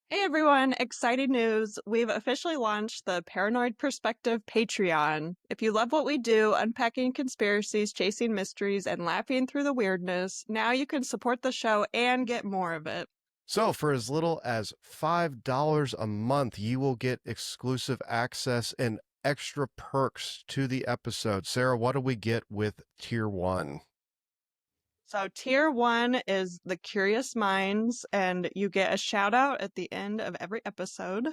Hey everyone, exciting news. We've officially launched the Paranoid Perspective Patreon. If you love what we do, unpacking conspiracies, chasing mysteries, and laughing through the weirdness, now you can support the show and get more of it. So, for as little as $5 a month, you will get exclusive access and extra perks to the episode. Sarah, what do we get with Tier 1? So, Tier 1 is the Curious Minds, and you get a shout out at the end of every episode.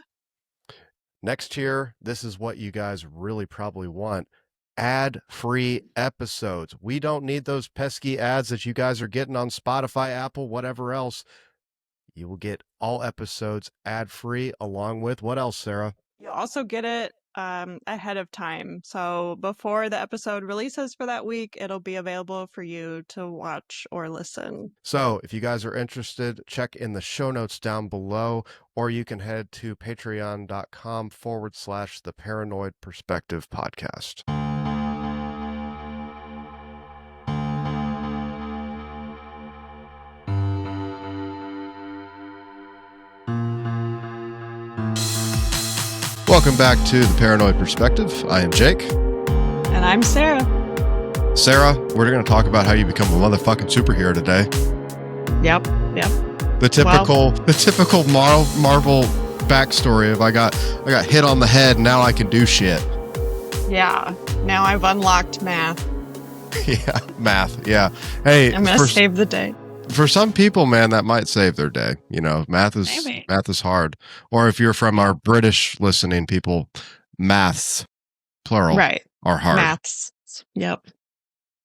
Next tier, this is what you guys really probably want. Ad-free episodes. We don't need those pesky ads that you guys are getting on Spotify, Apple, whatever else. You will get all episodes ad-free along with what else, Sarah? You'll also get it ahead of time. So before the episode releases for that week, it'll be available for you to watch or listen. So if you guys are interested, check in the show notes down below, or you can head to patreon.com/the Paranoid Perspective Podcast. Welcome back to the Paranoid Perspective. I am Jake. And I'm Sarah. Sarah, we're going to talk about how you become a motherfucking superhero today. Yep. The typical Marvel backstory of I got hit on the head, now I can do shit. Yeah. Now I've unlocked math. Yeah, math. Yeah. Hey, I'm going to save the day. For some people, man, that might save their day. You know, math is hard. Or if you're from our British listening people, maths, plural, right, are hard. Maths. Yep.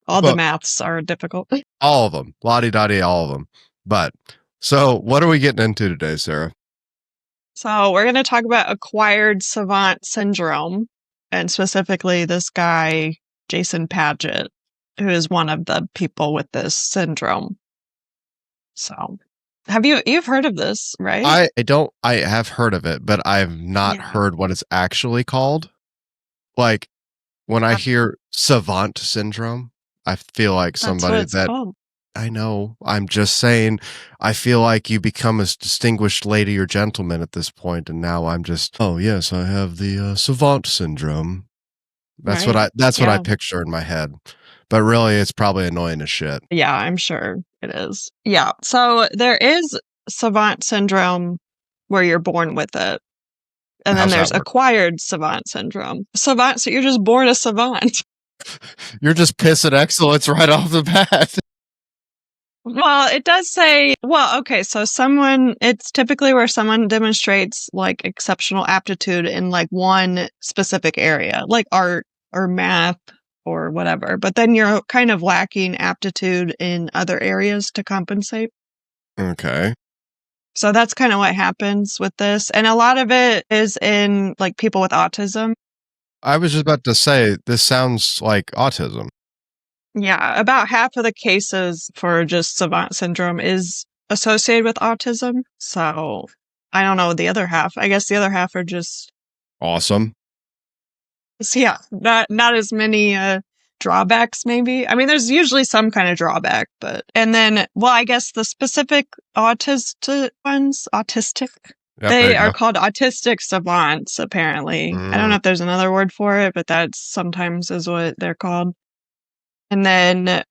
The maths are difficult. All of them. Lottie-dottie, all of them. But, so what are we getting into today, Sarah? So we're going to talk about acquired savant syndrome, and specifically this guy, Jason Padgett, who is one of the people with this syndrome. So, you've heard of this, right? I have heard of it, but I've not heard what it's actually called. Like when I hear savant syndrome, I feel like somebody called. I know. I'm just saying, I feel like you become a distinguished lady or gentleman at this point, and now I'm just, oh yes, I have the savant syndrome. That's what I picture in my head. But really, it's probably annoying as shit. Yeah, I'm sure it is. Yeah. So there is savant syndrome where you're born with it. And then there's acquired savant syndrome. Savant, so you're just born a savant. You're just pissing excellence right off the bat. Well, it does say, okay, so it's typically where someone demonstrates like exceptional aptitude in like one specific area, like art or math or whatever. But then you're kind of lacking aptitude in other areas to compensate. Okay. So that's kind of what happens with this. And a lot of it is in like people with autism. I was just about to say, this sounds like autism. Yeah, about half of the cases for just savant syndrome is associated with autism. So I don't know the other half. I guess the other half are just awesome. So yeah, not as many drawbacks, maybe. I mean, there's usually some kind of drawback, and then, I guess the specific autistic ones, they are called autistic savants, apparently. I don't know if there's another word for it, but that sometimes is what they're called. And then,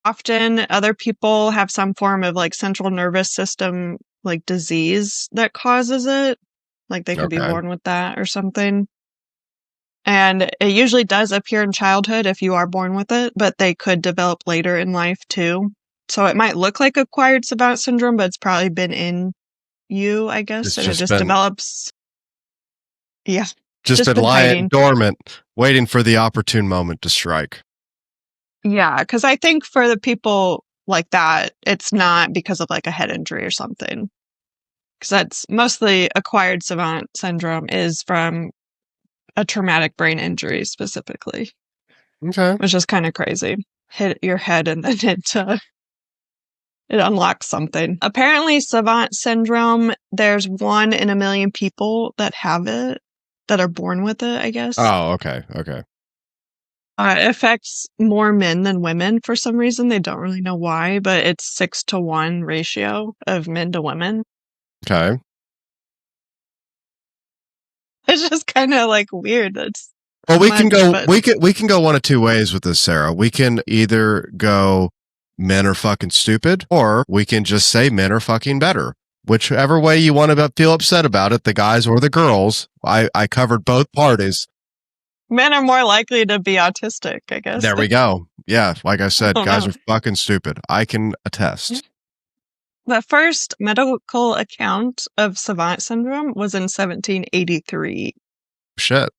often other people have some form of like central nervous system, like disease that causes it. Like they could be born with that or something. And it usually does appear in childhood if you are born with it, but they could develop later in life too. So it might look like acquired savant syndrome, but it's probably been in you, I guess. And it just develops. Yeah. Just been lying dormant, waiting for the opportune moment to strike. Yeah. Because I think for the people like that, it's not because of like a head injury or something. Because that's mostly acquired savant syndrome is from a traumatic brain injury specifically. Okay. Which is kind of crazy. Hit your head and then it unlocks something. Apparently, savant syndrome, there's 1 in a million people that have it, that are born with it, I guess. Oh, okay. It affects more men than women for some reason. They don't really know why, but it's 6-to-1 ratio of men to women. Okay. It's just kind of like weird. That's well, we can go. but... We can go one of two ways with this, Sarah. We can either go men are fucking stupid, or we can just say men are fucking better. Whichever way you want to feel upset about it, the guys or the girls. I covered both parties. Men are more likely to be autistic, I guess. There we go. Yeah, like I said, guys are fucking stupid. I can attest. The first medical account of Savant syndrome was in 1783. Shit.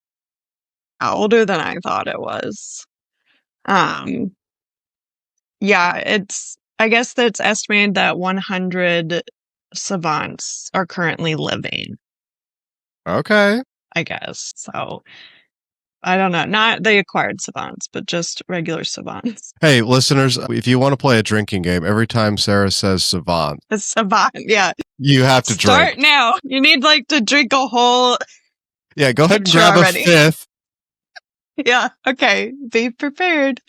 Older than I thought it was. Yeah, I guess that's estimated that 100 savants are currently living. Okay. I guess. So, I don't know. Not the acquired savants, but just regular savants. Hey, listeners, if you want to play a drinking game, every time Sarah says savant. It's savant, yeah. You have to drink. Start now. You need to drink a whole... Yeah, go ahead and grab a fifth. Yeah, okay. Be prepared.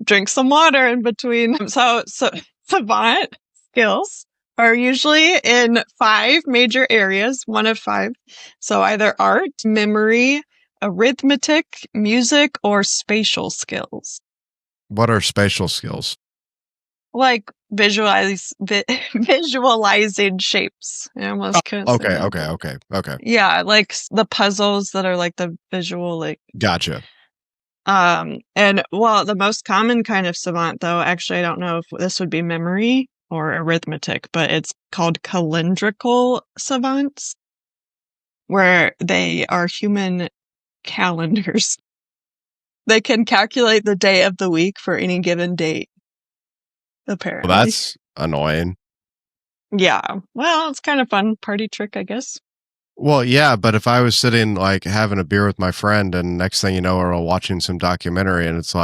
Drink some water in between. So savant skills are usually in 5 major areas, one of 5. So either art, memory, arithmetic, music, or spatial skills. What are spatial skills? Like visualizing shapes. I almost couldn't say that. Okay. Yeah, like the puzzles that are like the visual, Gotcha. And well, the most common kind of savant, though, actually, I don't know if this would be memory or arithmetic, but it's called calendrical savants, where they are human calendars. They can calculate the day of the week for any given date, apparently. Well, that's annoying. Yeah. Well, it's kind of fun party trick, I guess. Well, yeah, but if I was sitting having a beer with my friend and next thing you know, we're watching some documentary and it's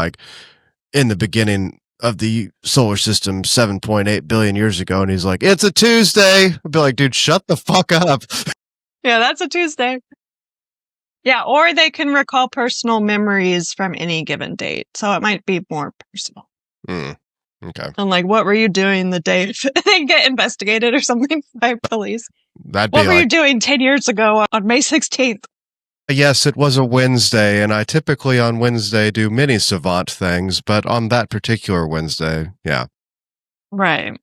in the beginning of the solar system 7.8 billion years ago, and he's like, it's a Tuesday. I'd be like, dude, shut the fuck up. Yeah, that's a Tuesday. Yeah, or they can recall personal memories from any given date. So it might be more personal. Okay. And what were you doing the day they get investigated or something by police? What were you doing 10 years ago on May 16th? Yes, it was a Wednesday, and I typically on Wednesday do many savant things, but on that particular Wednesday, yeah. Right.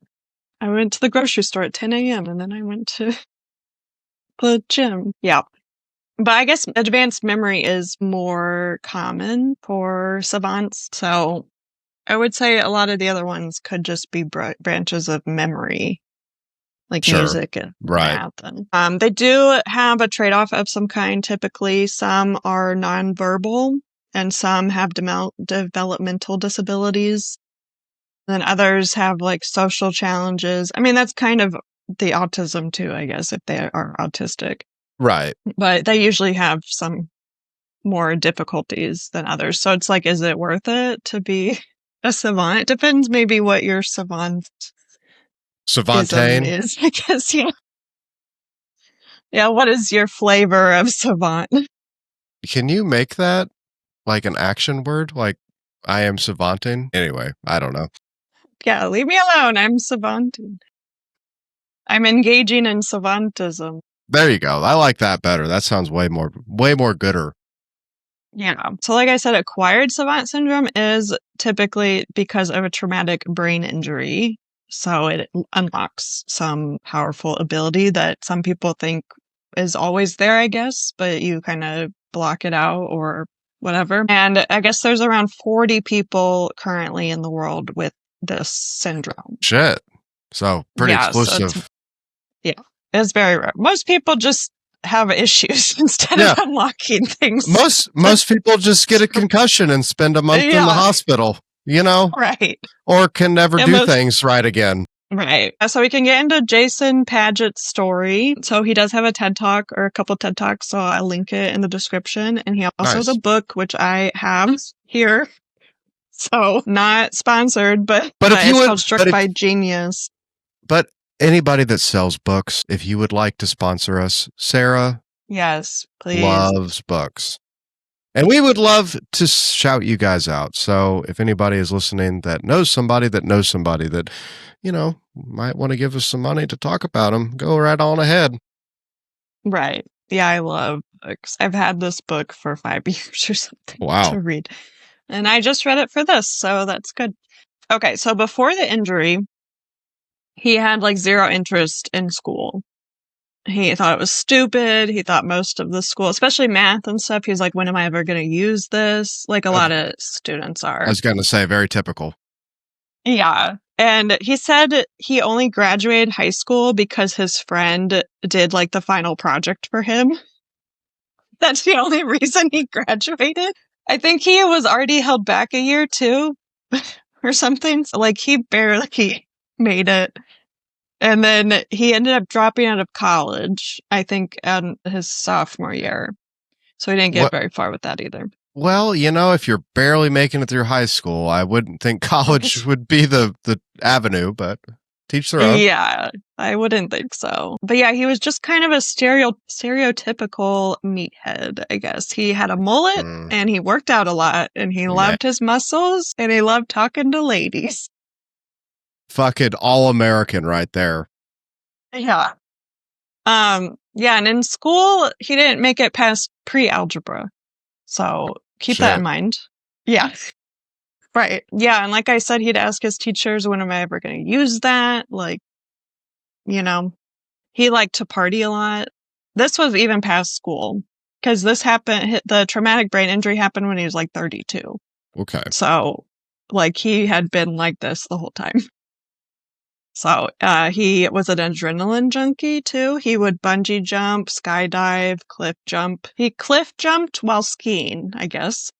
I went to the grocery store at 10 a.m. and then I went to the gym. Yeah. But I guess advanced memory is more common for savants. So I would say a lot of the other ones could just be branches of memory, like music and math. And, they do have a trade-off of some kind, typically. Some are nonverbal, and some have developmental disabilities. And others have social challenges. I mean, that's kind of the autism too, I guess, if they are autistic. Right. But they usually have some more difficulties than others. So it's is it worth it to be a savant? It depends maybe what your savantine is, I guess, yeah. Yeah, what is your flavor of savant? Can you make that an action word? I am savanting? Anyway, I don't know. Yeah, leave me alone. I'm savanting. I'm engaging in savantism. There you go. I like that better. That sounds way more gooder. Yeah. So like I said, acquired savant syndrome is typically because of a traumatic brain injury. So it unlocks some powerful ability that some people think is always there, I guess, but you kind of block it out or whatever. And I guess there's around 40 people currently in the world with this syndrome. Shit. So pretty exclusive. So it's very rare. Most people just have issues instead of unlocking things. Most people just get a concussion and spend a month in the hospital, Right. Or can never do things right again. Right. So we can get into Jason Padgett's story. So he does have a TED Talk or a couple TED Talks, so I'll link it in the description. And he also has a book, which I have here. So not sponsored, but it's called Struck by Genius. But anybody that sells books, if you would like to sponsor us, Sarah. Yes, please. Loves books. And we would love to shout you guys out. So if anybody is listening that knows somebody that, might want to give us some money to talk about them, go right on ahead. Right. Yeah, I love books. I've had this book for 5 years or something to read. And I just read it for this, so that's good. Okay, so before the injury, he had like zero interest in school. He thought it was stupid. He thought most of the school, especially math and stuff, he was like, when am I ever going to use this? Like a lot of students are. I was going to say, very typical. Yeah. And he said he only graduated high school because his friend did like the final project for him. That's the only reason he graduated. I think he was already held back a year too or something. So like he barely made it. And then he ended up dropping out of college, I think, in his sophomore year. So he didn't get very far with that either. Well, if you're barely making it through high school, I wouldn't think college would be the avenue, but teach their own. Yeah, I wouldn't think so. But yeah, he was just kind of a stereotypical meathead, I guess. He had a mullet and he worked out a lot and he loved his muscles and he loved talking to ladies. Fucking all-American right there. Yeah. Yeah, and in school, he didn't make it past pre-algebra. So keep that in mind. Yeah. Right. Yeah, and like I said, he'd ask his teachers, when am I ever going to use that? Like, he liked to party a lot. This was even past school because this happened, the traumatic brain injury happened when he was like 32. Okay. So like he had been like this the whole time. So he was an adrenaline junkie too. He would bungee jump, skydive, cliff jump. He cliff jumped while skiing, I guess.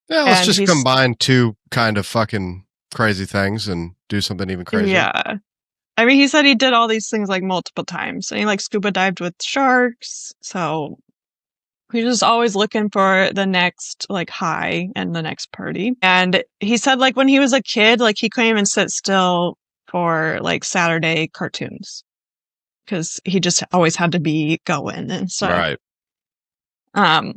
Yeah, let's just combine two kind of fucking crazy things and do something even crazier. Yeah. I mean, he said he did all these things like multiple times. And he like scuba dived with sharks. So he was always looking for the next like high and the next party. And he said like when he was a kid, like he couldn't even sit still for like Saturday cartoons because he just always had to be going and stuff. Right.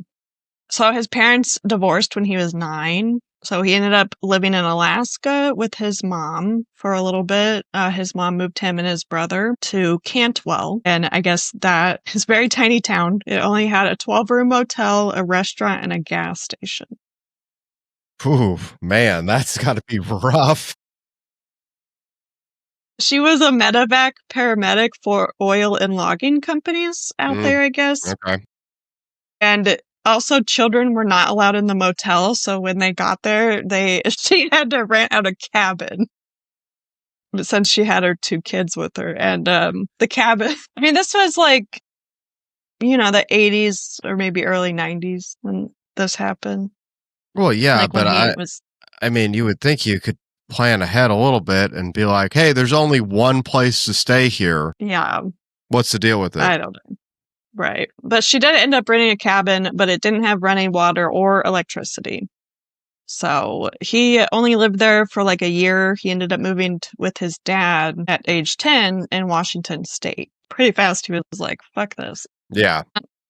So his parents divorced when he was 9. So he ended up living in Alaska with his mom for a little bit. His mom moved him and his brother to Cantwell. And I guess that is a very tiny town. It only had a 12-room motel, a restaurant, and a gas station. Ooh, man, that's got to be rough. She was a medevac paramedic for oil and logging companies out there, I guess. Okay. And also, children were not allowed in the motel, so when they got there, she had to rent out a cabin. But since she had her 2 kids with her, and the cabin, I mean, this was like, the 80s or maybe early 90s when this happened. Well, yeah, like but I mean, you would think you could plan ahead a little bit and be like, hey, there's only one place to stay here. Yeah. What's the deal with it? I don't know. Right. But she did end up renting a cabin, but it didn't have running water or electricity. So he only lived there for like a year. He ended up moving with his dad at age 10 in Washington State. Pretty fast, he was like, fuck this. Yeah.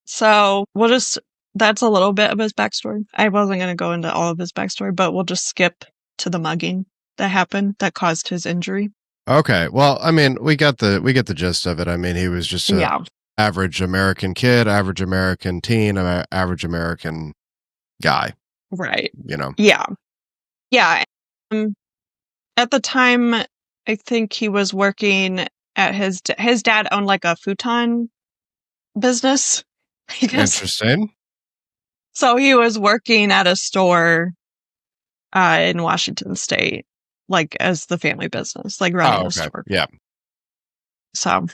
So that's a little bit of his backstory. I wasn't going to go into all of his backstory, but we'll just skip to the mugging that happened that caused his injury. Okay. Well, I mean, we get the gist of it. I mean, he was just average American kid, average American teen, average American guy. Right. Yeah. Yeah. At the time, I think he was working at his dad owned like a futon business. I guess. Interesting. So he was working at a store in Washington State, like as the family business, like running the store. Yeah. So,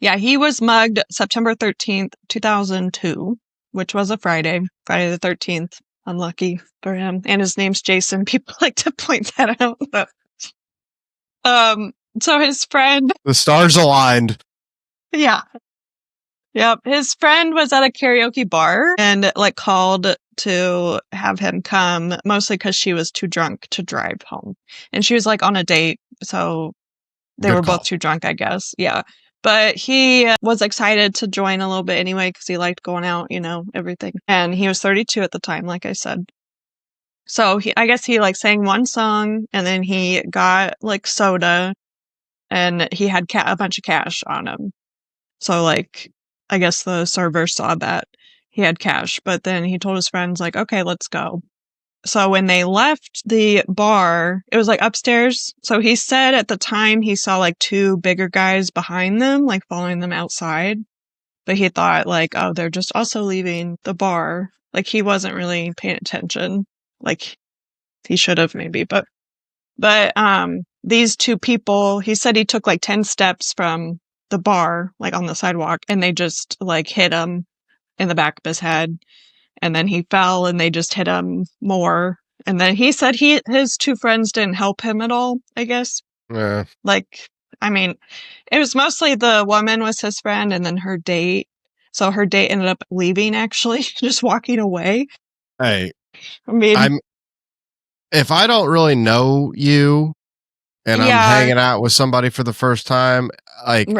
yeah, he was mugged September 13th, 2002, which was a Friday the 13th. Unlucky for him. And his name's Jason. People like to point that out. But, so his friend... The stars aligned. Yeah. Yep. His friend was at a karaoke bar and like called to have him come, mostly because she was too drunk to drive home. And she was like on a date. So they were both too drunk, I guess. Yeah. But he was excited to join a little bit anyway because he liked going out, everything. And he was 32 at the time, like I said. So I guess he like sang one song and then he got like soda and he had a bunch of cash on him. So like, I guess the server saw that he had cash, but then he told his friends like, okay, let's go. So when they left the bar, it was like upstairs. So he said at the time he saw like two bigger guys behind them, like following them outside. But he thought like, oh, they're just also leaving the bar. Like he wasn't really paying attention. Like he should have maybe, but these two people, he said he took like 10 steps from the bar, like on the sidewalk, and they just like hit him in the back of his head. And then he fell and they just hit him more. And then he said his two friends didn't help him at all, I guess. Yeah. Like, I mean, it was mostly the woman was his friend and then her date. So her date ended up leaving, actually, just walking away. Hey, I mean, if I don't really know you and I'm hanging out with somebody for the first time, like,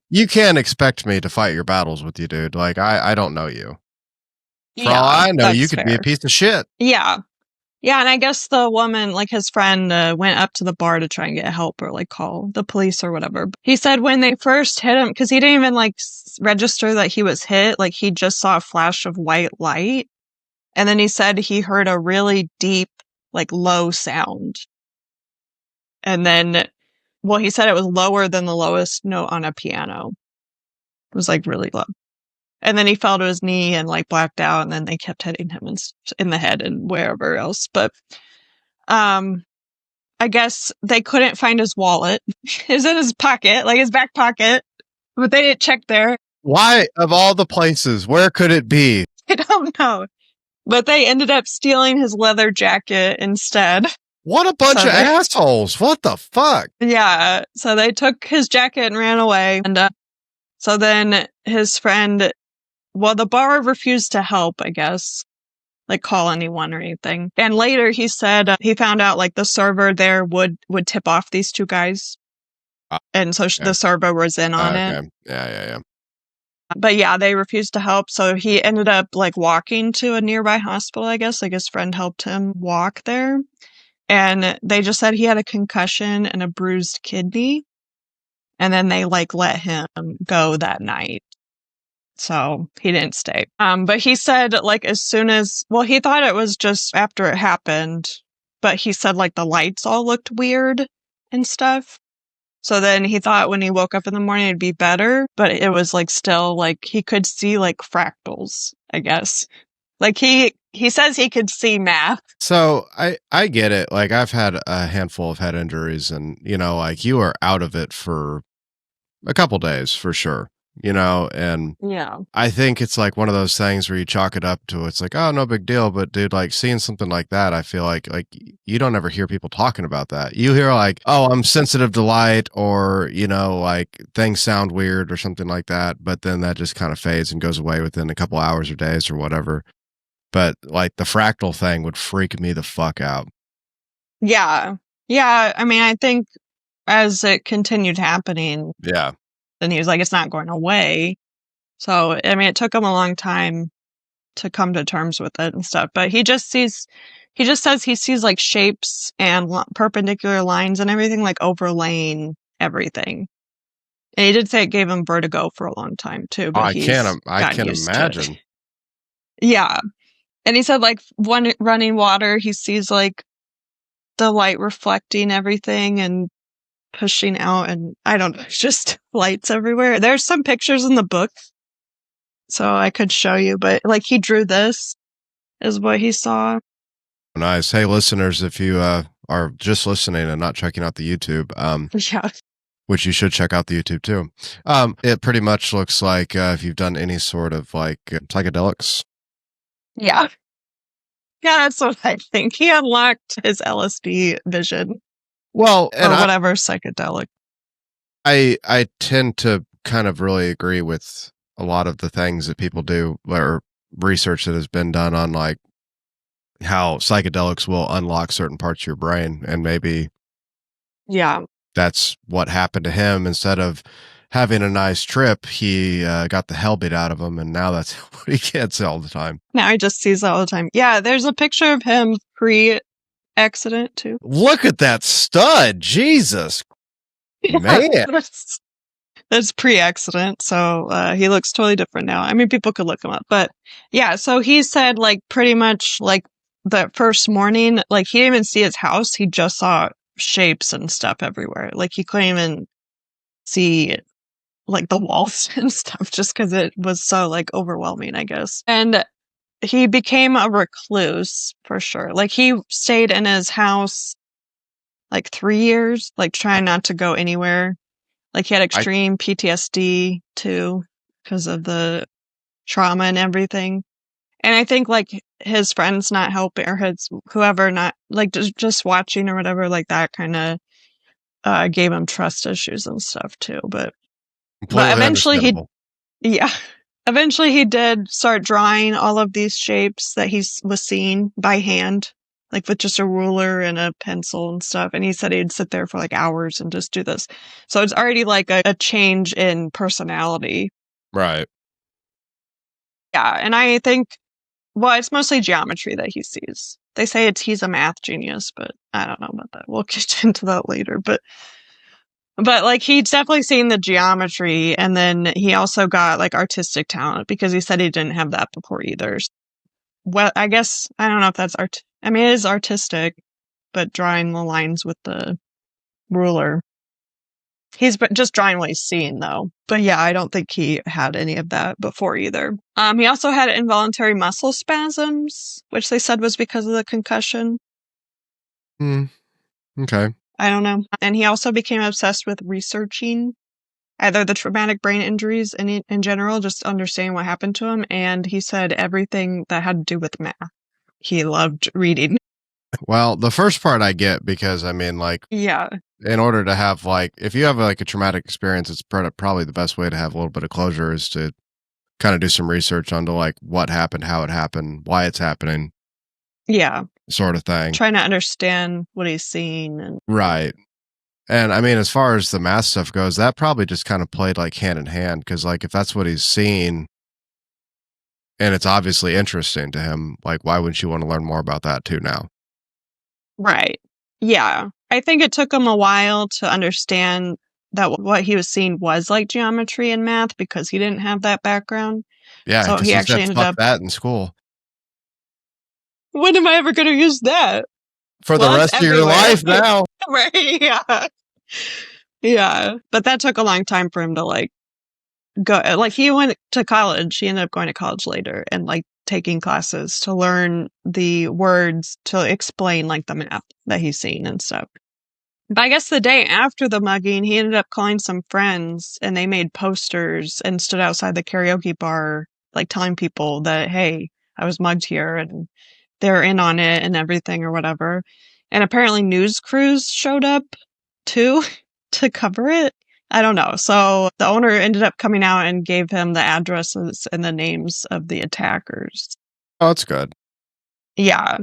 you can't expect me to fight your battles with you, dude. Like, I don't know you. For all I know, you could be a piece of shit. Yeah. Yeah, and I guess the woman, like his friend, went up to the bar to try and get help or like call the police or whatever. He said when they first hit him, because he didn't even like register that he was hit, like he just saw a flash of white light. And then he said he heard a really deep, like low sound. And then, well, he said it was lower than the lowest note on a piano. It was like really low. And then he fell to his knee and like blacked out, and then they kept hitting him in the head and wherever else. But I guess they couldn't find his wallet. It was in his pocket, like his back pocket, but they didn't check there. Why, of all the places, where could it be? I don't know. But they ended up stealing his leather jacket instead. What a bunch of assholes. What the fuck? Yeah. So they took his jacket and ran away. And so then his friend, well, the bar refused to help, I guess, like call anyone or anything. And later he said he found out like the server there would tip off these two guys. And so the server was in on it. Yeah. But yeah, they refused to help. So he ended up like walking to a nearby hospital, I guess. Like his friend helped him walk there. And they just said he had a concussion and a bruised kidney. And then they like let him go that night. So he didn't stay. But he said like as soon as, well, he thought it was just after it happened, but he said like the lights all looked weird and stuff. So then he thought when he woke up in the morning it'd be better, but it was like still like he could see like fractals, I guess. Like he says he could see math. So I get it. Like I've had a handful of head injuries and, like you are out of it for a couple days for sure, and yeah, I think it's like one of those things where you chalk it up to, it's like, oh, no big deal. But dude, like seeing something like that, I feel like you don't ever hear people talking about that. You hear like, oh, I'm sensitive to light or, like things sound weird or something like that. But then that just kind of fades and goes away within a couple hours or days or whatever. But like the fractal thing would freak me the fuck out. Yeah. Yeah. I mean, I think as it continued happening. Yeah. Then he was like, it's not going away. So, I mean, it took him a long time to come to terms with it and stuff. But he just says he sees like shapes and perpendicular lines and everything like overlaying everything. And he did say it gave him vertigo for a long time too. But I can imagine. Yeah. And he said like running water, he sees like the light reflecting everything and pushing out, and I don't know, just lights everywhere. There's some pictures in the book, so I could show you, but like he drew this is what he saw. Nice. Hey, listeners, if you are just listening and not checking out the YouTube, yeah, which you should check out the YouTube too. It pretty much looks like if you've done any sort of like psychedelics. Yeah, that's what I think. He unlocked his LSD vision. Well, or whatever psychedelic. I tend to kind of really agree with a lot of the things that people do or research that has been done on like how psychedelics will unlock certain parts of your brain, and maybe yeah, that's what happened to him. Instead of having a nice trip, he got the hell beat out of him, and now that's what he gets all the time. Now he just sees that all the time. Yeah, there's a picture of him pre-accident too. Look at that stud, Jesus, man. That's pre-accident, so he looks totally different now. I mean, people could look him up, but yeah. So he said, like, pretty much like the first morning, like he didn't even see his house. He just saw shapes and stuff everywhere. Like he couldn't even see like the walls and stuff just because it was so like overwhelming, I guess. And he became a recluse for sure. Like he stayed in his house like 3 years, like trying not to go anywhere. Like he had extreme PTSD too because of the trauma and everything. And I think like his friends not helping or his whoever not like just watching or whatever like that kind of gave him trust issues and stuff too. But eventually eventually he did start drawing all of these shapes that he was seeing by hand, like with just a ruler and a pencil and stuff. And he said he'd sit there for like hours and just do this. So it's already like a change in personality. Right. Yeah. And I think, well, it's mostly geometry that he sees. They say he's a math genius, but I don't know about that. We'll get into that later. But like he's definitely seen the geometry, and then he also got like artistic talent because he said he didn't have that before either. Well, I guess I don't know if that's art. I mean, it is artistic, but drawing the lines with the ruler. He's just drawing what he's seeing, though. But yeah, I don't think he had any of that before either. He also had involuntary muscle spasms, which they said was because of the concussion. Okay. I don't know. And he also became obsessed with researching either the traumatic brain injuries in general, just understanding what happened to him. And he said everything that had to do with math. He loved reading. Well, the first part I get because, I mean, like, yeah, in order to have, like, if you have like a traumatic experience, it's probably the best way to have a little bit of closure is to kind of do some research onto like what happened, how it happened, why it's happening. Yeah. Sort of thing. Trying to understand what he's seeing. And right. And I mean, as far as the math stuff goes, that probably just kind of played like hand in hand. Cause like, if that's what he's seeing and it's obviously interesting to him, like, why wouldn't you want to learn more about that too now? Right. Yeah. I think it took him a while to understand that what he was seeing was like geometry and math because he didn't have that background. Yeah. So he actually ended up that in school. When am I ever going to use that? For the rest of your life now. Right. Yeah. Yeah. But that took a long time for him to like go. Like he went to college. He ended up going to college later and like taking classes to learn the words to explain like the math that he's seen and stuff. But I guess the day after the mugging, he ended up calling some friends and they made posters and stood outside the karaoke bar, like telling people that, hey, I was mugged here and they're in on it and everything or whatever. And apparently news crews showed up too to cover it. I don't know. So the owner ended up coming out and gave him the addresses and the names of the attackers. Oh, that's good. Yeah.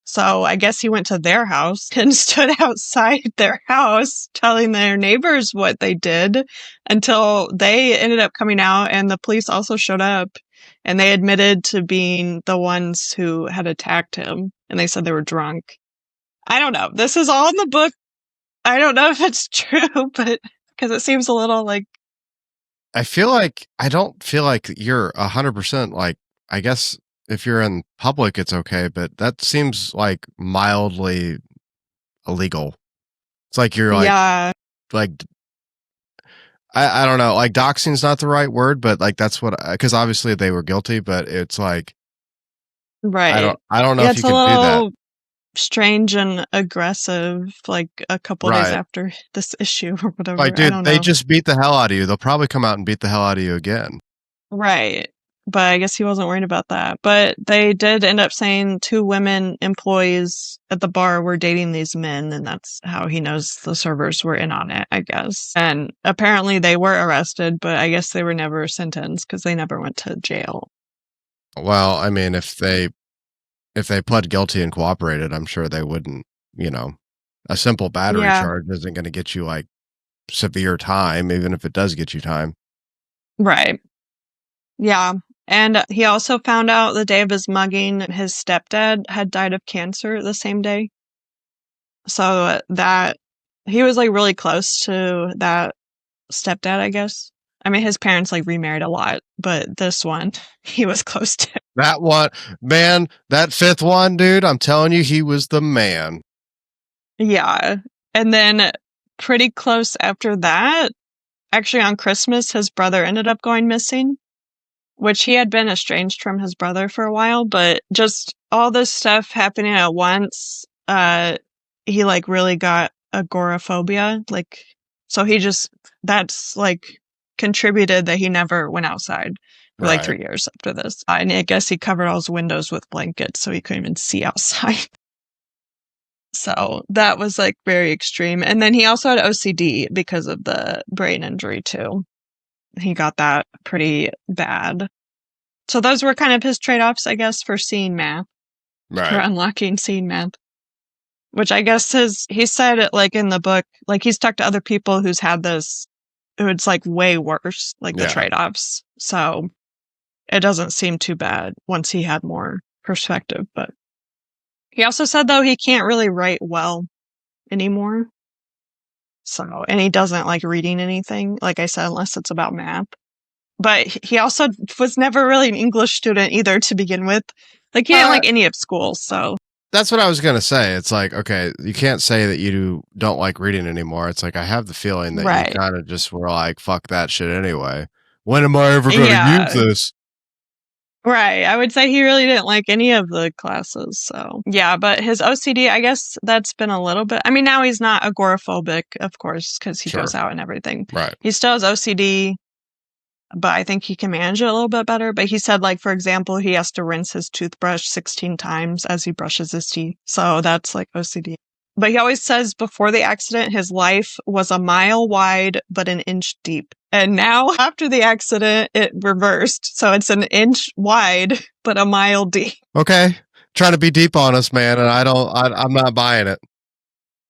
So I guess he went to their house and stood outside their house telling their neighbors what they did until they ended up coming out and the police also showed up. And they admitted to being the ones who had attacked him. And they said they were drunk. I don't know. This is all in the book. I don't know if it's true, but because it seems a little like... I don't feel like you're 100% like, I guess if you're in public, it's okay. But that seems like mildly illegal. It's like you're like, I don't know, like doxing's not the right word, but like that's what, because obviously they were guilty, but it's like, right. I don't know if you can do that. Strange and aggressive, like a couple days after this issue or whatever. Like, dude, they just beat the hell out of you. They'll probably come out and beat the hell out of you again. Right. But I guess he wasn't worried about that. But they did end up saying 2 women employees at the bar were dating these men, and that's how he knows the servers were in on it, I guess. And apparently they were arrested, but I guess they were never sentenced because they never went to jail. Well, I mean, if they pled guilty and cooperated, I'm sure they wouldn't, you know. A simple battery charge isn't going to get you like severe time, even if it does get you time. Right. Yeah. And he also found out the day of his mugging, his stepdad had died of cancer the same day. So that he was like really close to that stepdad, I guess. I mean, his parents like remarried a lot, but this one he was close to. That one, man, that fifth one, dude, I'm telling you, he was the man. Yeah. And then pretty close after that, actually on Christmas, his brother ended up going missing, which he had been estranged from his brother for a while, but just all this stuff happening at once, he like really got agoraphobia. Like, so that's like contributed that he never went outside for like 3 years after this. And I guess he covered all his windows with blankets so he couldn't even see outside. So that was like very extreme. And then he also had OCD because of the brain injury too. He got that pretty bad. So those were kind of his trade-offs, I guess, for seeing math. Right. For unlocking seeing math. Which I guess he said it like in the book, like he's talked to other people who's had this, who it's like way worse, like the trade-offs. So it doesn't seem too bad once he had more perspective. But he also said, though, he can't really write well anymore. So, and he doesn't like reading anything, like I said, unless it's about math. But he also was never really an English student either to begin with. Like, he didn't like any of school, so. That's what I was going to say. It's like, okay, you can't say that you don't like reading anymore. It's like, I have the feeling that you kind of just were like, fuck that shit anyway. When am I ever going to use this? Right. I would say he really didn't like any of the classes. So, yeah, but his OCD, I guess that's been a little bit. I mean, now he's not agoraphobic, of course, because he goes out and everything. Right. He still has OCD, but I think he can manage it a little bit better. But he said, like, for example, he has to rinse his toothbrush 16 times as he brushes his teeth. So that's like OCD. But he always says before the accident, his life was a mile wide, but an inch deep. And now after the accident, it reversed. So it's an inch wide, but a mile deep. Okay. Trying to be deep on us, man. And I'm not buying it.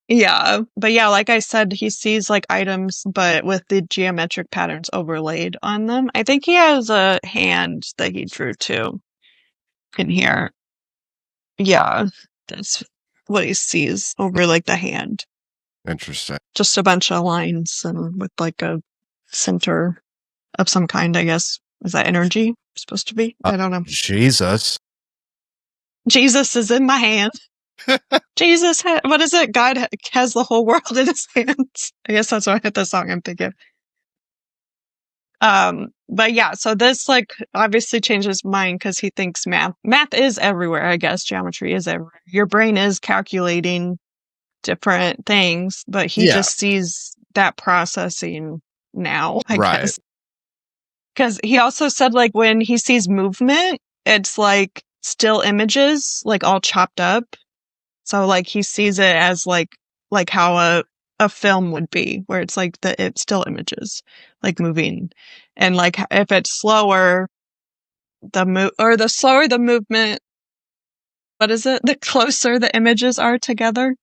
Yeah. But yeah, like I said, he sees like items, but with the geometric patterns overlaid on them. I think he has a hand that he drew too in here. Yeah. That's what he sees over like the hand. Interesting. Just a bunch of lines and with like a center of some kind, I guess. Is that energy supposed to be? I don't know. Jesus is in my hand. Jesus, what is it? God has the whole world in his hands. I guess that's what the song I'm thinking. But yeah, so this like obviously changes mind because he thinks math is everywhere. I guess geometry is everywhere. Your brain is calculating different things, but he just sees that processing now, I guess. Because he also said like when he sees movement, it's like still images, like all chopped up. So like he sees it as like how a film would be, where it's like it's still images, like moving. And like if it's slower, the slower the movement, what is it? The closer the images are together.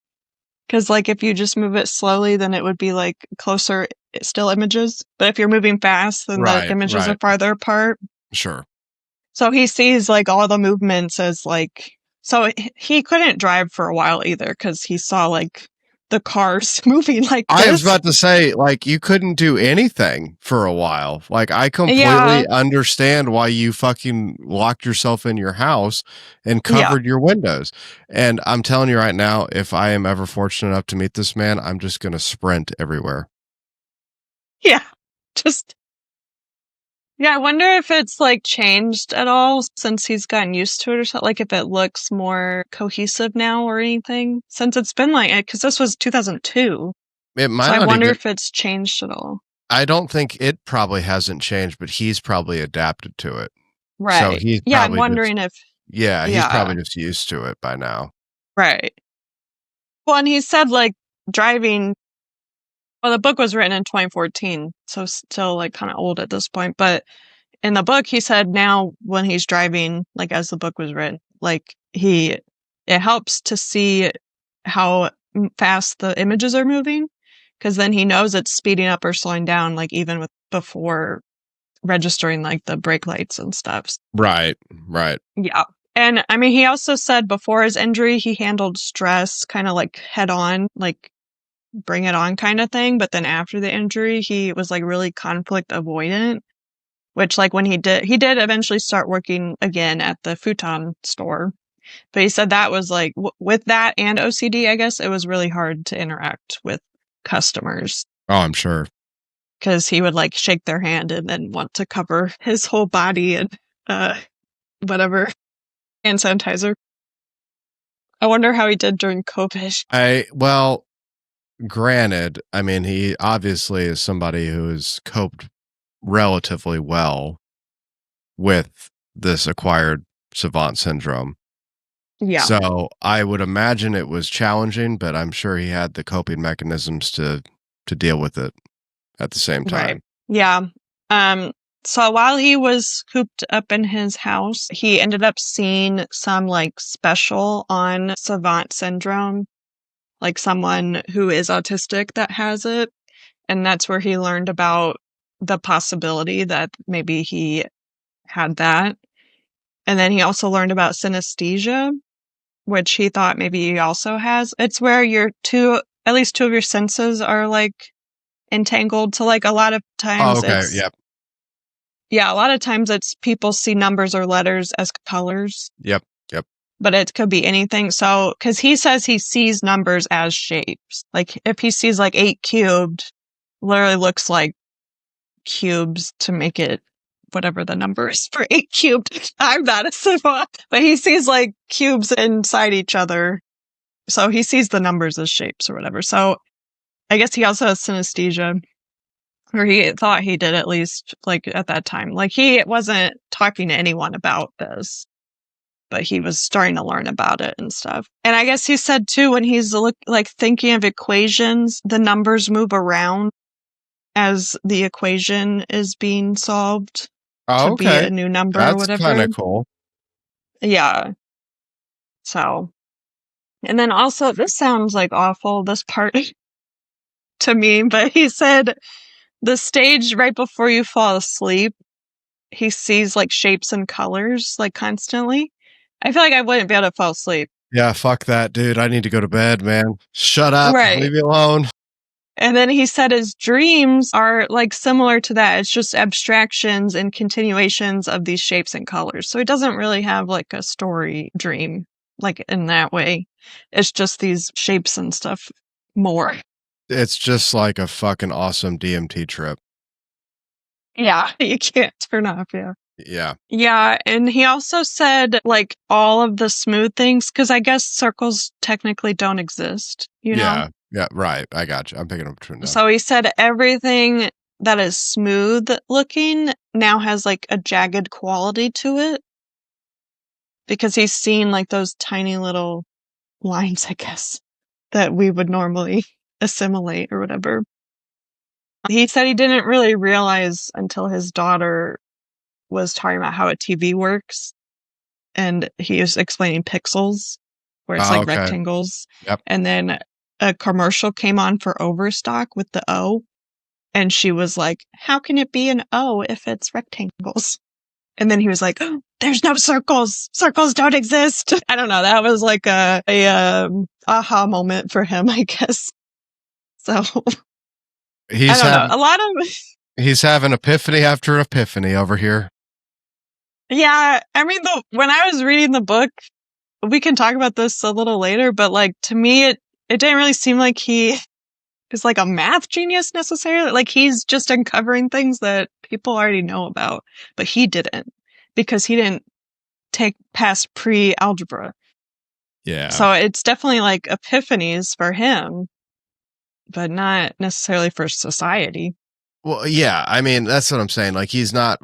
Because like if you just move it slowly, then it would be like closer still images. But if you're moving fast, then the images are farther apart. Sure. So he sees like all the movements as like, so he couldn't drive for a while either because he saw like the cars moving like this. I was about to say, like, you couldn't do anything for a while. Like, I completely understand why you fucking locked yourself in your house and covered your windows. And I'm telling you right now, if I am ever fortunate enough to meet this man, I'm just going to sprint everywhere. Yeah. Yeah, I wonder if it's like changed at all since he's gotten used to it or something. Like if it looks more cohesive now or anything. Since it's been like, because this was 2002. It might. So I wonder if it's changed at all. I don't think it probably hasn't changed, but he's probably adapted to it. Right. So he's I'm wondering if. Yeah, he's probably just used to it by now. Right. Well, and he said like driving. Well, the book was written in 2014, so still like kind of old at this point. But in the book, he said now when he's driving, like as the book was written, like it helps to see how fast the images are moving because then he knows it's speeding up or slowing down, like even before registering like the brake lights and stuff. Right. Yeah. And I mean, he also said before his injury, he handled stress kind of like head on, like bring it on kind of thing. But then after the injury, he was like really conflict avoidant, which like when he did eventually start working again at the futon store. But he said that was like with that and OCD, I guess it was really hard to interact with customers. Oh, I'm sure. Because he would like shake their hand and then want to cover his whole body and whatever hand sanitizer. I wonder how he did during COVID. Well, granted, I mean, he obviously is somebody who has coped relatively well with this acquired Savant syndrome. Yeah. So I would imagine it was challenging, but I'm sure he had the coping mechanisms to deal with it at the same time. Right. Yeah. So while he was cooped up in his house, he ended up seeing some like special on Savant syndrome, like someone who is autistic that has it. And that's where he learned about the possibility that maybe he had that. And then he also learned about synesthesia, which he thought maybe he also has. It's where at least two of your senses are like entangled. So like a lot of times Yep. Yeah, a lot of times it's people see numbers or letters as colors. Yep. But it could be anything. So, because he says he sees numbers as shapes. Like if he sees like 8 cubed, literally looks like cubes to make it whatever the number is for 8 cubed. I'm not a savant, but he sees like cubes inside each other. So he sees the numbers as shapes or whatever. So I guess he also has synesthesia. Or he thought he did, at least, like, at that time. Like, he wasn't talking to anyone about this, but he was starting to learn about it and stuff. And I guess he said, too, when he's, thinking of equations, the numbers move around as the equation is being solved to be a new number or whatever. That's kind of cool. Yeah. So, and then also, this sounds, like, awful, this part, to me, but he said the stage right before you fall asleep, he sees like shapes and colors like constantly. I feel like I wouldn't be able to fall asleep. Yeah, fuck that, dude. I need to go to bed, man. Shut up. Right. Leave me alone. And then he said his dreams are like similar to that. It's just abstractions and continuations of these shapes and colors. So he doesn't really have like a story dream like in that way. It's just these shapes and stuff more. It's just like a fucking awesome DMT trip. Yeah, you can't turn off, yeah. Yeah. Yeah, and he also said, like, all of the smooth things, because I guess circles technically don't exist, you know? Yeah, right. I got you. I'm picking up a true now. So he said everything that is smooth looking now has, like, a jagged quality to it. Because he's seen, like, those tiny little lines, I guess, that we would normally assimilate or whatever. He said he didn't really realize until his daughter was talking about how a TV works, and he was explaining pixels, where it's like rectangles. Yep. And then a commercial came on for Overstock with the O, and she was like, "How can it be an O if it's rectangles?" And then he was like, "Oh, there's no circles. Circles don't exist." I don't know. That was like a aha moment for him, I guess. So He's I don't know. A lot of he's having epiphany after epiphany over here. Yeah, I mean, when I was reading the book, we can talk about this a little later, but like to me, it didn't really seem like he is like a math genius necessarily. Like he's just uncovering things that people already know about, but he didn't because he didn't take past pre-algebra. Yeah. So it's definitely like epiphanies for him, but not necessarily for society. Well, yeah, I mean, that's what I'm saying. Like he's not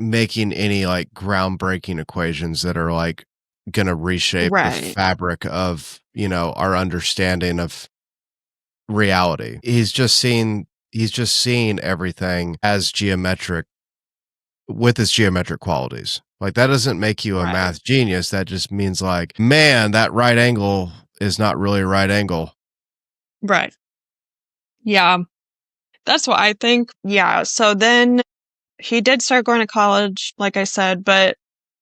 making any like groundbreaking equations that are like going to reshape the fabric of, our understanding of reality. He's just seeing everything as geometric with its geometric qualities. Like that doesn't make you a math genius. That just means like, man, that right angle is not really a right angle. Right. Yeah. That's what I think. Yeah. So then he did start going to college, like I said, but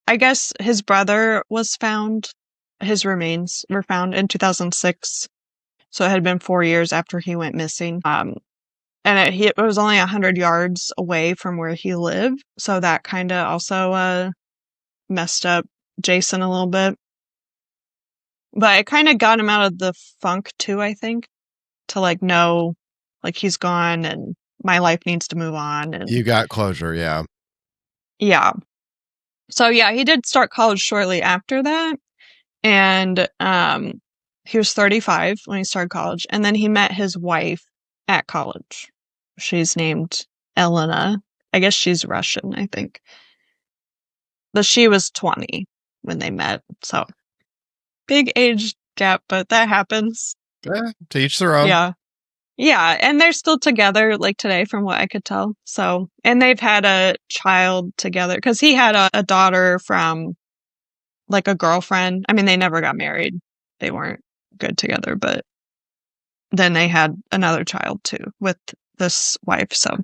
I guess his brother was found. His remains were found in 2006. So it had been 4 years after he went missing. And it was only 100 yards away from where he lived. So that kind of also messed up Jason a little bit. But it kind of got him out of the funk too, I think, to like know like he's gone and my life needs to move on. And you got closure, yeah. yeah. So yeah, he did start college shortly after that. And he was 35 when he started college. And then he met his wife at college. She's named Elena. I guess she's Russian, I think. But she was 20 when they met. So big age gap, but that happens. Yeah, to each their own. Yeah. Yeah. And they're still together, like today, from what I could tell. So, and they've had a child together because he had a daughter from like a girlfriend. I mean, they never got married. They weren't good together, but then they had another child too with this wife. So,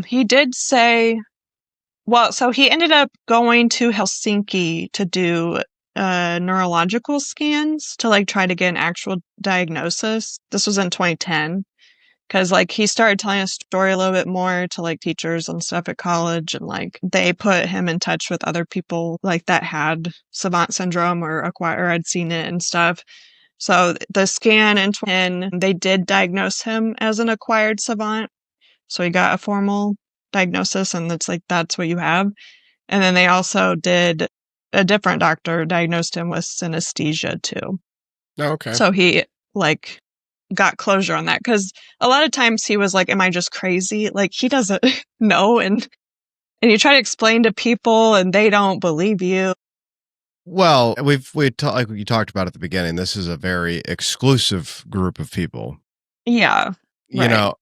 he did say, well, so he ended up going to Helsinki to do neurological scans to like try to get an actual diagnosis. This was in 2010 because like he started telling a story a little bit more to like teachers and stuff at college, and like they put him in touch with other people like that had Savant syndrome or had seen it and stuff. So the scan in 2010, they did diagnose him as an acquired Savant. So he got a formal diagnosis, and it's like that's what you have. And then they also did, a different doctor diagnosed him with synesthesia too. Oh, okay. So he like got closure on that because a lot of times he was like, am I just crazy? Like he doesn't know. And you try to explain to people and they don't believe you. Well, like you talked about at the beginning, this is a very exclusive group of people. Yeah. You right. know,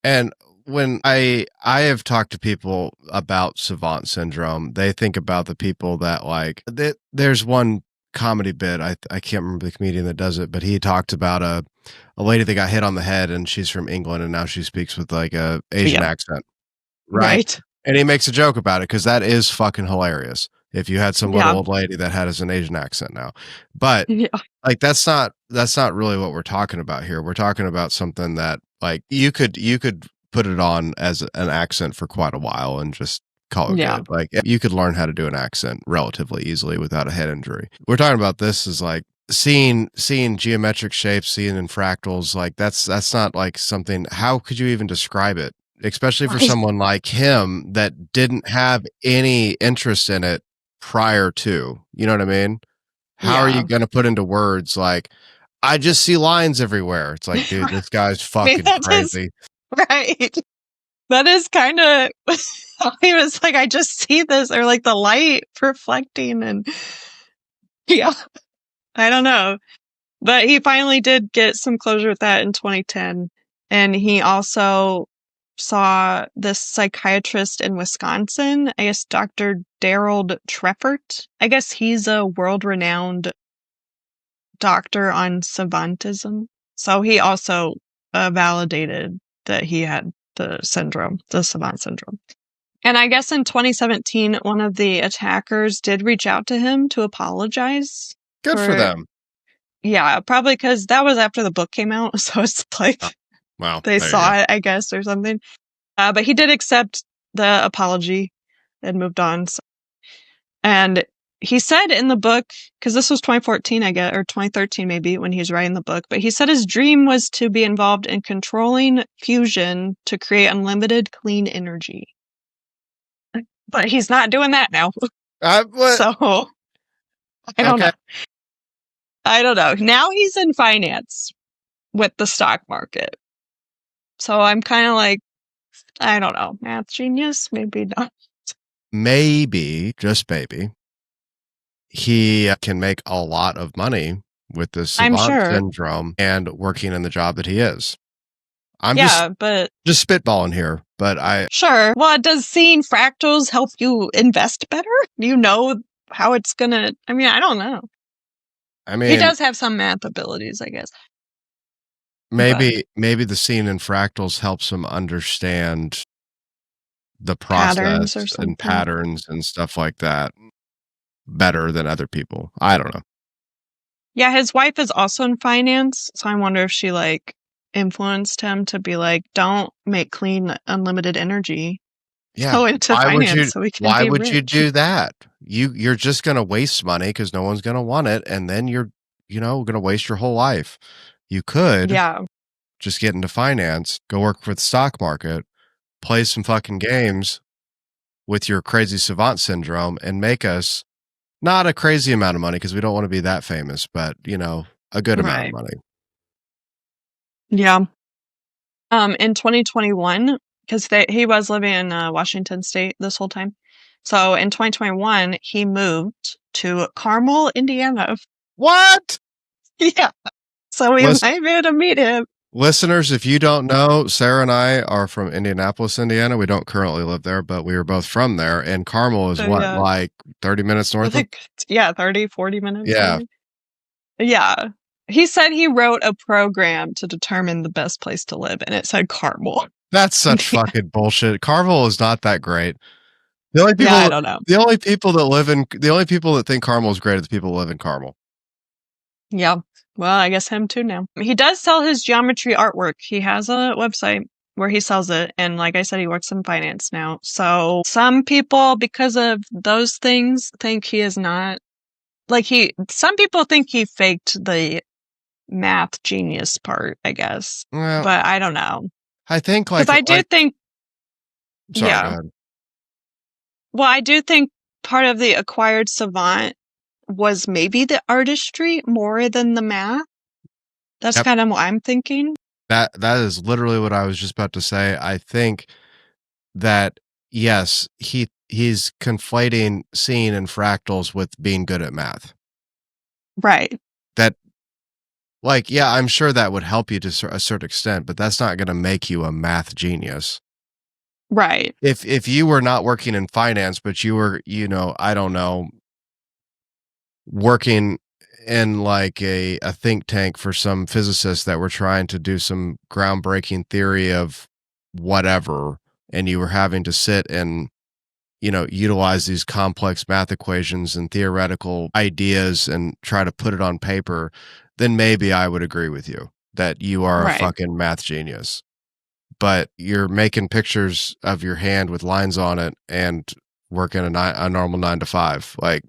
and when I have talked to people about Savant syndrome, they think about the people that like there's one comedy bit, I can't remember the comedian that does it, but he talked about a lady that got hit on the head and she's from England and now she speaks with like a Asian accent. Right. And he makes a joke about it because that is fucking hilarious. If you had some little old lady that had an Asian accent now, but like that's not really what we're talking about here. We're talking about something that like you could put it on as an accent for quite a while and just call it good. Like you could learn how to do an accent relatively easily without a head injury. We're talking about this is like seeing geometric shapes, seeing in fractals. Like that's not like something. How could you even describe it? Especially for someone like him that didn't have any interest in it prior to, you know what I mean? How are you going to put into words like, I just see lines everywhere? It's like, dude, this guy's fucking crazy. Right. That is kind of, he was like, I just see this, or like the light reflecting, and yeah, I don't know. But he finally did get some closure with that in 2010. And he also saw this psychiatrist in Wisconsin, I guess Dr. Daryl Treffert. I guess he's a world-renowned doctor on savantism. So he also validated that he had the syndrome, the Savant syndrome. And I guess in 2017, one of the attackers did reach out to him to apologize. Good for them. Yeah, probably because that was after the book came out. So it's like, wow, they saw it, I guess, or something. But he did accept the apology and moved on. So. And he said in the book, because this was 2014, I guess, or 2013 maybe, when he was writing the book, but he said his dream was to be involved in controlling fusion to create unlimited clean energy. But he's not doing that now. So, I don't know. I don't know. Now he's in finance with the stock market. So I'm kind of like, I don't know. Math genius? Maybe not. Maybe, just maybe, he can make a lot of money with this Savant syndrome and working in the job that he is. I'm just spitballing here, but Sure. Well, does seeing fractals help you invest better? You know how it's gonna, I mean, I don't know. I mean, he does have some math abilities, I guess. maybe the scene in fractals helps him understand the patterns process or and something. patterns and stuff like that better than other people. I don't know. Yeah, his wife is also in finance, so I wonder if she like influenced him to be like, don't make clean unlimited energy. Yeah. Go into finance so we can Why be would you rich. do that? You're just gonna waste money because no one's gonna want it, and then you're, gonna waste your whole life. You could Yeah, just get into finance, go work for the stock market, play some fucking games with your crazy savant syndrome, and make us not a crazy amount of money because we don't want to be that famous, but a good amount of right. money. Yeah. In 2021, because he was living in Washington State this whole time. So in 2021, he moved to Carmel, Indiana. What? Yeah. So we Listen, might be able to meet him. listeners, if you don't know, Sarah and I are from Indianapolis, Indiana. We don't currently live there, but we were both from there. And Carmel is So what, yeah, like 30 minutes I north of? think, yeah, 30, 40 minutes Yeah, maybe. Yeah. He said he wrote a program to determine the best place to live, and it said Carmel. that's such fucking bullshit. Carmel is not that great. The only Yeah, I people, don't know. the only people that think Carmel is great are the people who live in Carmel. Yeah. Well, I guess him too now. He does sell his geometry artwork. He has a website where he sells it. And like I said, he works in finance now. So some people, because of those things, think he is not some people think he faked the math genius part, I guess. Well, But I don't know. I think Because I do think, sorry, go yeah. ahead. Well, I do think part of the acquired savant was maybe the artistry more than the math. That's Yep. kind of what I'm thinking. That is literally what I was just about to say. I think that yes, he's conflating seeing in fractals with being good at math. Right. That like, yeah, I'm sure that would help you to a certain extent, but that's not going to make you a math genius. Right. If you were not working in finance, but you were, I don't know, working in like a think tank for some physicists that were trying to do some groundbreaking theory of whatever, and you were having to sit and utilize these complex math equations and theoretical ideas and try to put it on paper, then maybe I would agree with you that you are a Right. fucking math genius. But you're making pictures of your hand with lines on it and working a normal 9 to 5. Like,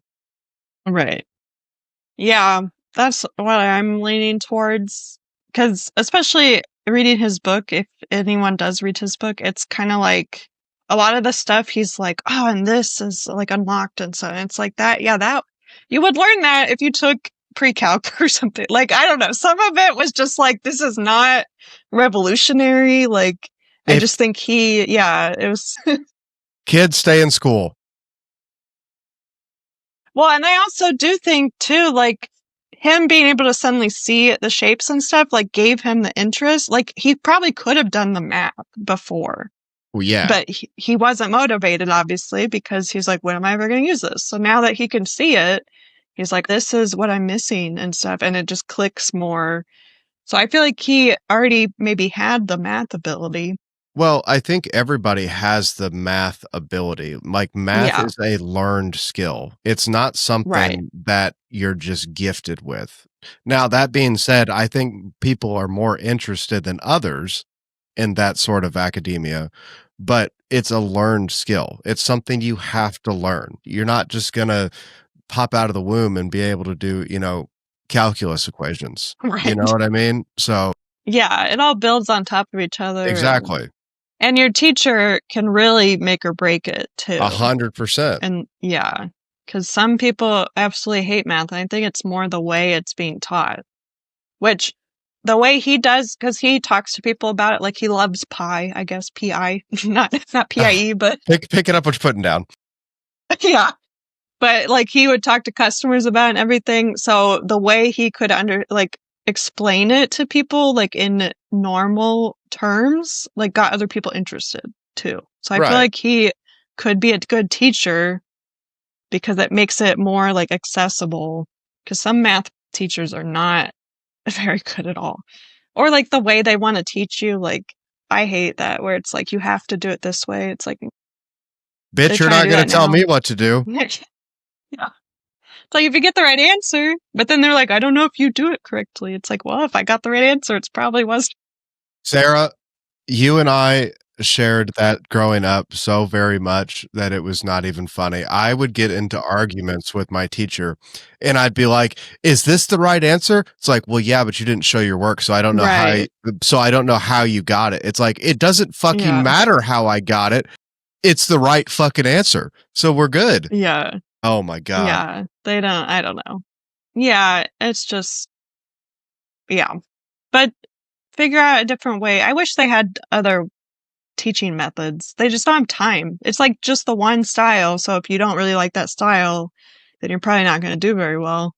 Right. Yeah, that's what I'm leaning towards. Because especially reading his book, if anyone does read his book, it's kind of like a lot of the stuff he's like, oh, and this is like unlocked. And so it's like that. Yeah, that you would learn that if you took pre-calc or something. Like, I don't know. Some of it was just like, this is not revolutionary. Like, I if just think it was. kids stay in school. Well, and I also do think too, like him being able to suddenly see the shapes and stuff, like gave him the interest. Like he probably could have done the math before, Well, yeah. but he wasn't motivated, obviously, because he's like, when am I ever going to use this? So now that he can see it, he's like, this is what I'm missing and stuff. And it just clicks more. So I feel like he already maybe had the math ability. Well, I think everybody has the math ability. Like math Yeah. is a learned skill. It's not Right. something that you're just gifted with. Now, that being said, I think people are more interested than others in that sort of academia, but it's a learned skill. It's something you have to learn. You're not just going to pop out of the womb and be able to do, calculus equations. You Right. know what I mean? So, Yeah. It all builds on top of each other. exactly. And your teacher can really make or break it too. 100%. And yeah, because some people absolutely hate math. And I think it's more the way it's being taught, which the way he does, because he talks to people about it, like he loves pi, I guess, PI, not PIE, but Pick it up what you're putting down. yeah. But like he would talk to customers about it and everything. So the way he could explain it to people like in normal terms, like got other people interested too. So I feel like he could be a good teacher because it makes it more like accessible, because some math teachers are not very good at all, Or like the way they want to teach you, like I hate that where it's like you have to do it this way. It's like, bitch, you're not going to tell me what to do. Yeah. It's like if you get the right answer, but then they're like, I don't know if you do it correctly. It's like, well, if I got the right answer, it's probably was. Sarah, you and I shared that growing up so very much that it was not even funny. I would get into arguments with my teacher and I'd be like, is this the right answer? It's like, well, yeah, but you didn't show your work. So I don't know I don't know how you got it. It's like, it doesn't fucking matter how I got it. It's the right fucking answer. So we're good. Yeah. Oh my God. Yeah. I don't know. Yeah. It's just, yeah. But figure out a different way. I wish they had other teaching methods. They just don't have time. It's like just the one style. So if you don't really like that style, then you're probably not going to do very well.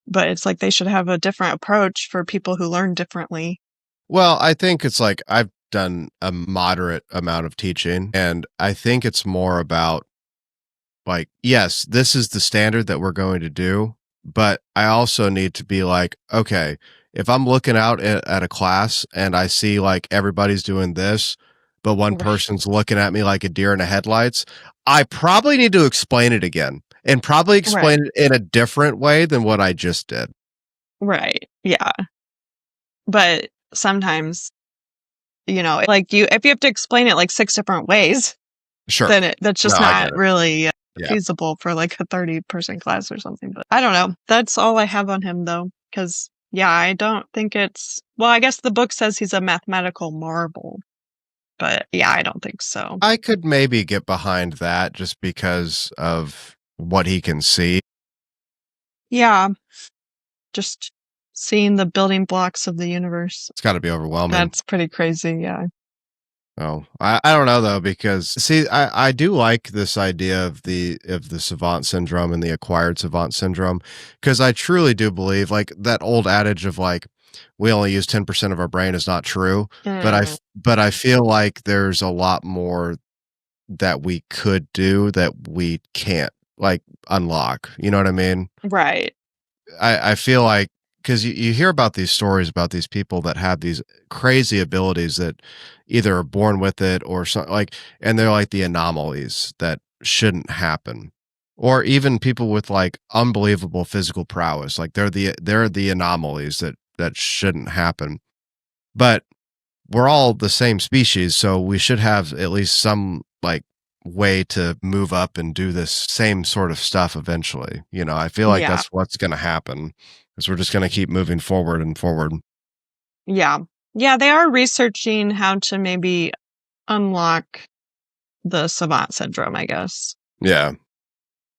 But it's like they should have a different approach for people who learn differently. Well, I think it's like I've done a moderate amount of teaching, and I think it's more about like, yes, this is the standard that we're going to do, but I also need to be like, okay, if I'm looking out at a class and I see like everybody's doing this, but one person's looking at me like a deer in the headlights, I probably need to explain it again and probably explain it in a different way than what I just did. Right. Yeah. But sometimes, like if you have to explain it like 6 different ways, sure, then that's just not really feasible for like a 30-person class or something. But I don't know. That's all I have on him though. Cause I don't think I guess the book says he's a mathematical marvel, but I don't think so. I could maybe get behind that just because of what he can see. Yeah. Just seeing the building blocks of the universe. It's got to be overwhelming. That's pretty crazy. Yeah. Oh, I don't know though, because see, I do like this idea of the savant syndrome and the acquired savant syndrome, because I truly do believe like that old adage of like, we only use 10% of our brain is not true. But I feel like there's a lot more that we could do that we can't like unlock. You know what I mean? Right. I feel like, because you hear about these stories about these people that have these crazy abilities that either are born with it or something like, and they're like the anomalies that shouldn't happen, or even people with like unbelievable physical prowess, like they're the anomalies that shouldn't happen. But we're all the same species, so we should have at least some like way to move up and do this same sort of stuff eventually. I feel like that's what's going to happen. We're just going to keep moving forward and forward. Yeah. Yeah, they are researching how to maybe unlock the savant syndrome, I guess. Yeah.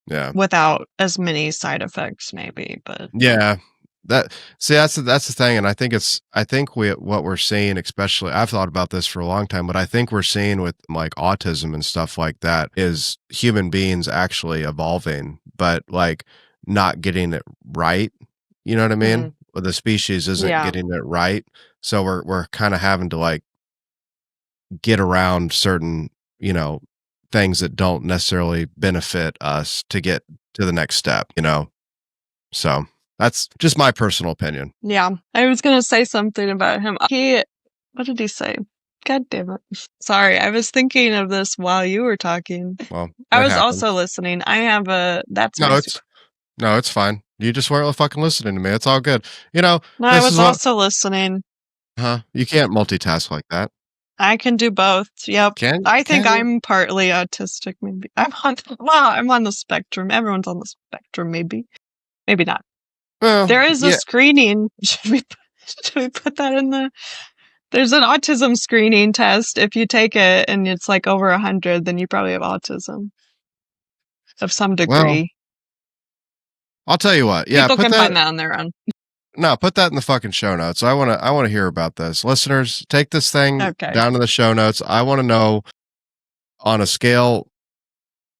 Yeah. Without as many side effects, maybe, but yeah. That's the thing. And I think what we're seeing, especially, I've thought about this for a long time, but I think we're seeing with like autism and stuff like that is human beings actually evolving, but like not getting it right. You know what I mean? Mm-hmm. The species isn't getting it right. So we're kind of having to like get around certain, things that don't necessarily benefit us to get to the next step, So that's just my personal opinion. Yeah. I was going to say something about him. What did he say? God damn it. Sorry. I was thinking of this while you were talking. Well, I was also listening. I have no, it's fine. You just weren't fucking listening to me. It's all good. No, I was also listening. Huh? You can't multitask like that. I can do both. Yep. I think I'm partly autistic, maybe. I'm on the spectrum. Everyone's on the spectrum, maybe. Maybe not. Well, there is a screening. Should we put that in there's an autism screening test. If you take it and it's like over 100, then you probably have autism of some degree. Well, I'll tell you what. Yeah, people can find that on their own. No, put that in the fucking show notes. I want to hear about this. Listeners, take this thing down to the show notes. I want to know on a scale,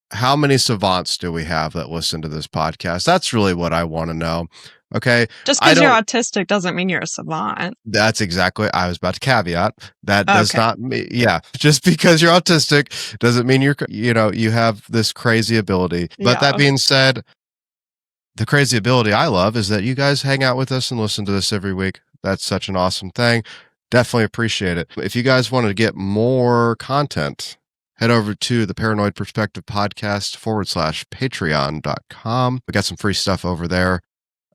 how many savants do we have that listen to this podcast? That's really what I want to know. Okay. Just because you're autistic doesn't mean you're a savant. That's exactly. I was about to caveat. That does not mean, just because you're autistic doesn't mean you have this crazy ability. But that being said, the crazy ability I love is that you guys hang out with us and listen to this every week. That's such an awesome thing. Definitely appreciate it. If you guys want to get more content, head over to the Paranoid Perspective Podcast /patreon.com. We got some free stuff over there.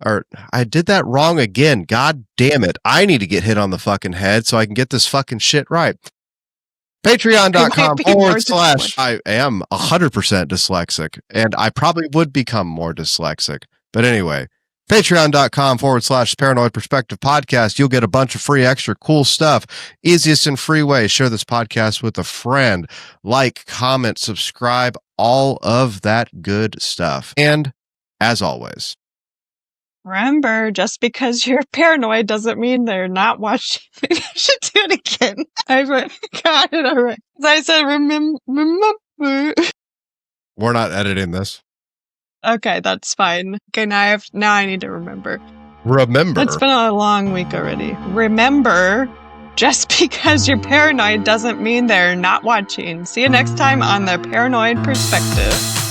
Or I did that wrong again. God damn it. I need to get hit on the fucking head so I can get this fucking shit right. Patreon.com / I am 100% dyslexic, and I probably would become more dyslexic. But anyway, Patreon.com / Paranoid Perspective Podcast. You'll get a bunch of free extra cool stuff. Easiest and free way. Share this podcast with a friend. Like, comment, subscribe, all of that good stuff. And as always, remember, just because you're paranoid doesn't mean they're not watching. Maybe I should do it again. I got it all right. I said, remember. We're not editing this. Okay, that's fine. Okay, now I need to remember. Remember. It's been a long week already. Remember, just because you're paranoid doesn't mean they're not watching. See you next time on the Paranoid Perspective.